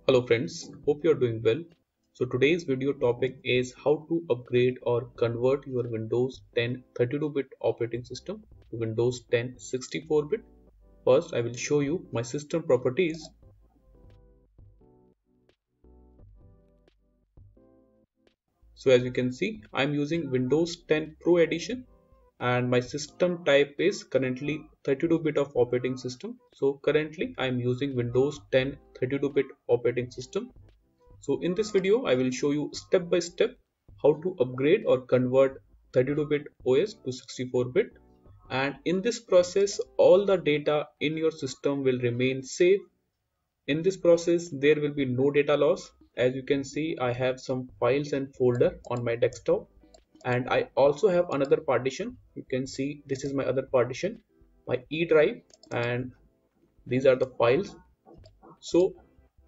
Hello friends, hope you are doing well. So today's video topic is how to upgrade or convert your Windows 10 32-bit operating system to Windows 10 64-bit. First, I will show you my system properties. So as you can see, I'm using Windows 10 Pro Edition and my system type is currently 32-bit of operating system. So currently I'm using Windows 10 32-bit operating system. So in this video, I will show you step by step how to upgrade or convert 32-bit OS to 64-bit. And in this process, all the data in your system will remain safe. In this process, there will be no data loss. As you can see, I have some files and folder on my desktop. And I also have another partition. You can see this is my other partition, my E drive, and these are the files. So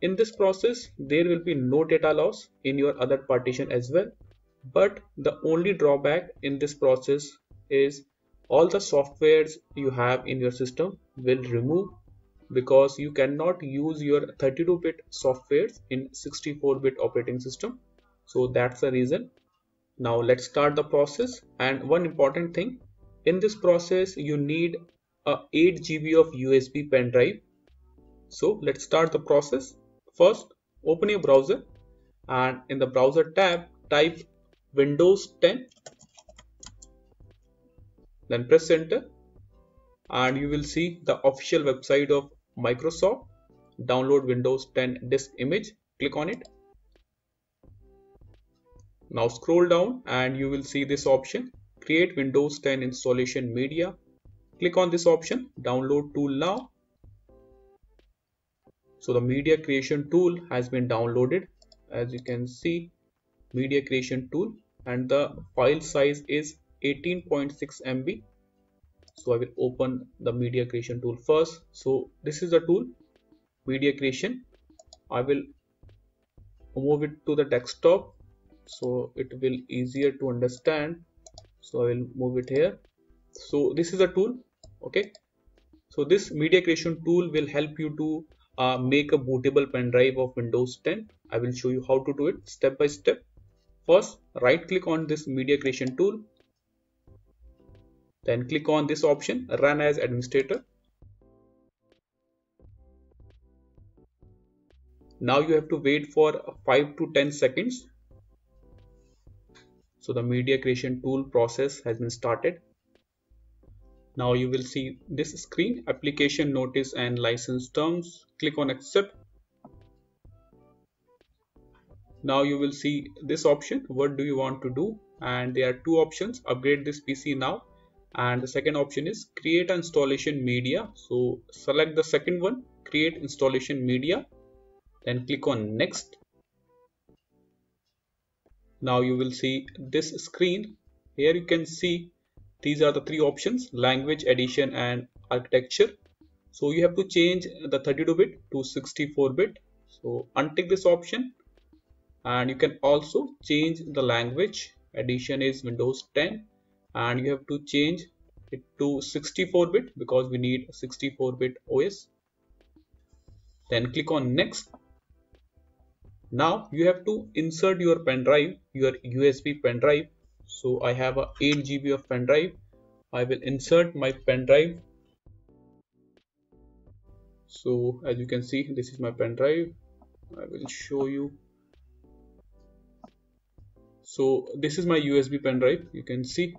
in this process, there will be no data loss in your other partition as well. But the only drawback in this process is all the softwares you have in your system will remove because you cannot use your 32-bit softwares in 64-bit operating system. So that's the reason. Now let's start the process. And one important thing, in this process you need a 8 GB of USB pen drive. So let's start the process. First, open your browser and in the browser tab type Windows 10, then press enter and you will see the official website of Microsoft. Download Windows 10 disk image, click on it. Now scroll down and you will see this option, create Windows 10 installation media. Click on this option, download tool now. So the media creation tool has been downloaded. As you can see, media creation tool, and the file size is 18.6 MB. So I will open the media creation tool first. So this is the tool, media creation. I will move it to the desktop so it will easier to understand. So I will move it here. So this is a tool. Okay, so this media creation tool will help you to make a bootable pen drive of Windows 10. I will show you how to do it step by step. First, right click on this media creation tool, then click on this option, run as administrator. Now you have to wait for 5 to 10 seconds. So the media creation tool process has been started. Now you will see this screen, application notice and license terms. Click on accept. Now you will see this option, what do you want to do? And there are two options, upgrade this PC now, and the second option is create installation media. So select the second one, create installation media, then click on next. Now you will see this screen. Here you can see these are the three options, language, edition and architecture. So you have to change the 32-bit to 64-bit. So untick this option. And you can also change the language. Edition is Windows 10 and you have to change it to 64-bit because we need 64-bit OS. Then click on next. Now you have to insert your pen drive, your USB pen drive. So I have a 8 GB of pen drive. I will insert my pen drive. So as you can see, this is my pen drive. I will show you. So this is my USB pen drive. You can see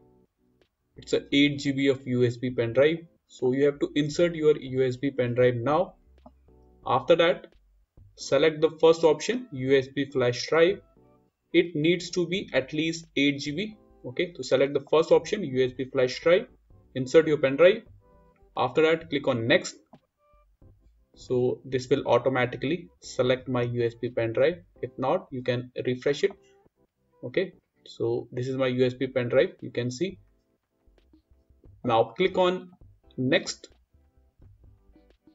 it's a 8 GB of USB pen drive. So you have to insert your USB pen drive now. After that, select the first option, USB flash drive. It needs to be at least 8 GB. Okay, so select the first option, USB flash drive. Insert your pen drive. After that, click on next. So this will automatically select my USB pen drive. If not, you can refresh it. Okay, so this is my USB pen drive, you can see. Now click on next.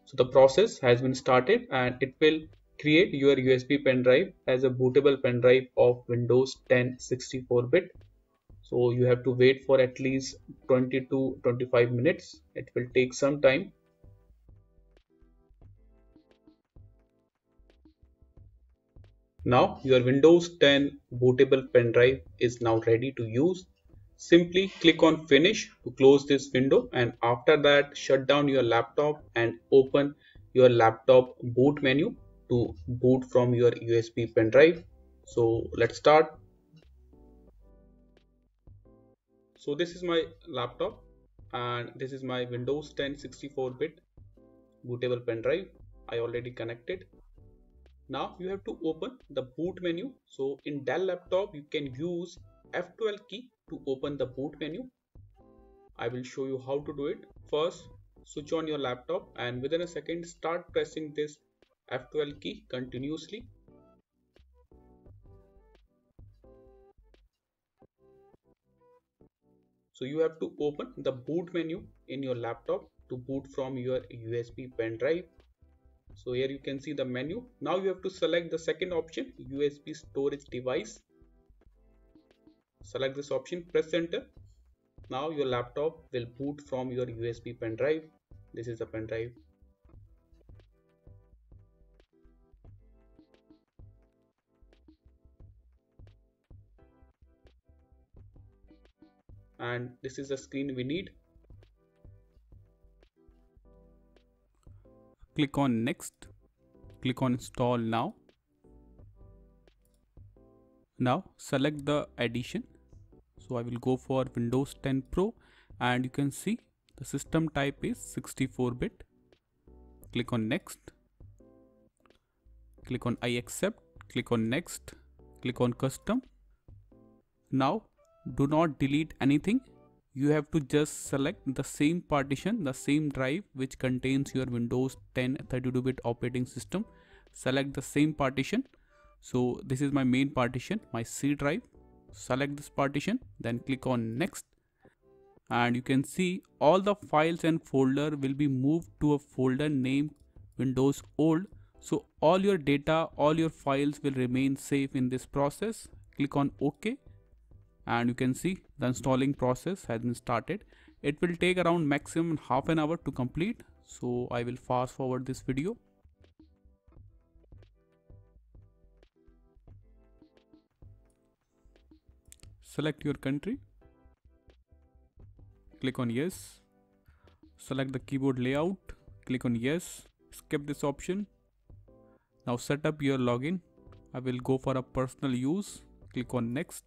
So the process has been started and it will create your USB pen drive as a bootable pen drive of Windows 10 64-bit. So you have to wait for at least 20 to 25 minutes. It will take some time. Now your Windows 10 bootable pen drive is now ready to use. Simply click on finish to close this window, and after that shut down your laptop and open your laptop boot menu to boot from your USB pen drive. So let's start. So this is my laptop and this is my Windows 10 64-bit bootable pen drive. I already connected. Now you have to open the boot menu. So in Dell laptop you can use F12 key to open the boot menu. I will show you how to do it. First, switch on your laptop and within a second start pressing this F12 key continuously. So you have to open the boot menu in your laptop to boot from your USB pen drive. So here you can see the menu. Now you have to select the second option, USB storage device. Select this option, press enter. Now your laptop will boot from your USB pen drive. This is the pen drive. And this is the screen we need. Click on next, click on install now. Now select the edition. So I will go for Windows 10 Pro and you can see the system type is 64-bit. Click on next, click on I accept, click on next, click on custom. Now do not delete anything. You have to just select the same partition, the same drive which contains your Windows 10 32-bit operating system. Select the same partition. So this is my main partition, my C drive. Select this partition, then click on next. And you can see all the files and folder will be moved to a folder named Windows Old. So all your data, all your files will remain safe in this process. Click on OK. And you can see the installing process has been started. It will take around maximum half an hour to complete. So I will fast forward this video. Select your country. Click on yes. Select the keyboard layout. Click on yes. Skip this option. Now set up your login. I will go for a personal use. Click on next.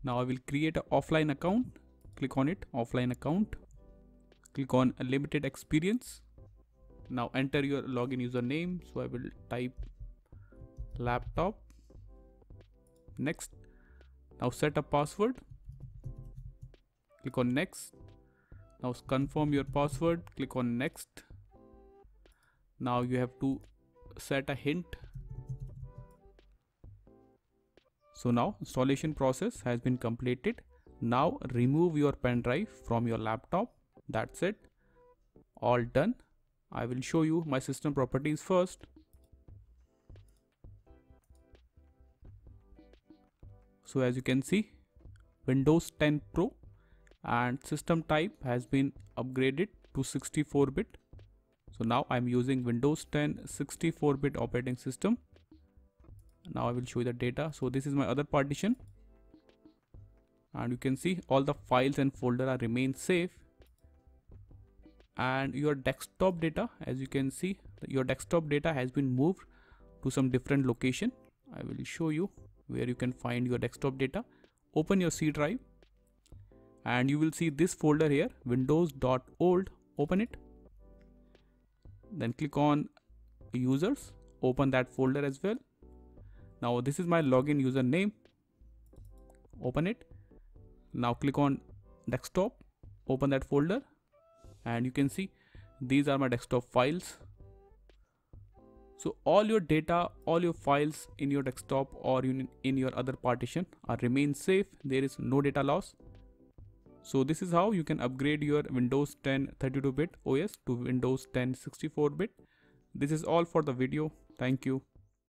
Now I will create an offline account. Click on it, offline account. Click on a limited experience. Now enter your login username. So I will type laptop. Next. Now set a password. Click on next. Now confirm your password. Click on next. Now you have to set a hint. So now installation process has been completed. Now remove your pen drive from your laptop. That's it. All done. I will show you my system properties first. So as you can see, Windows 10 Pro and system type has been upgraded to 64-bit. So now I'm using Windows 10 64-bit operating system. Now I will show you the data. So this is my other partition. And you can see all the files and folder are remain safe. And your desktop data, as you can see, your desktop data has been moved to some different location. I will show you where you can find your desktop data. Open your C drive and you will see this folder here, windows.old. Open it. Then click on users. Open that folder as well. Now this is my login username. Open it. Now click on desktop. Open that folder. And you can see these are my desktop files. So all your data, all your files in your desktop or in your other partition are remain safe. There is no data loss. So this is how you can upgrade your Windows 10 32-bit OS to Windows 10 64-bit. This is all for the video. Thank you.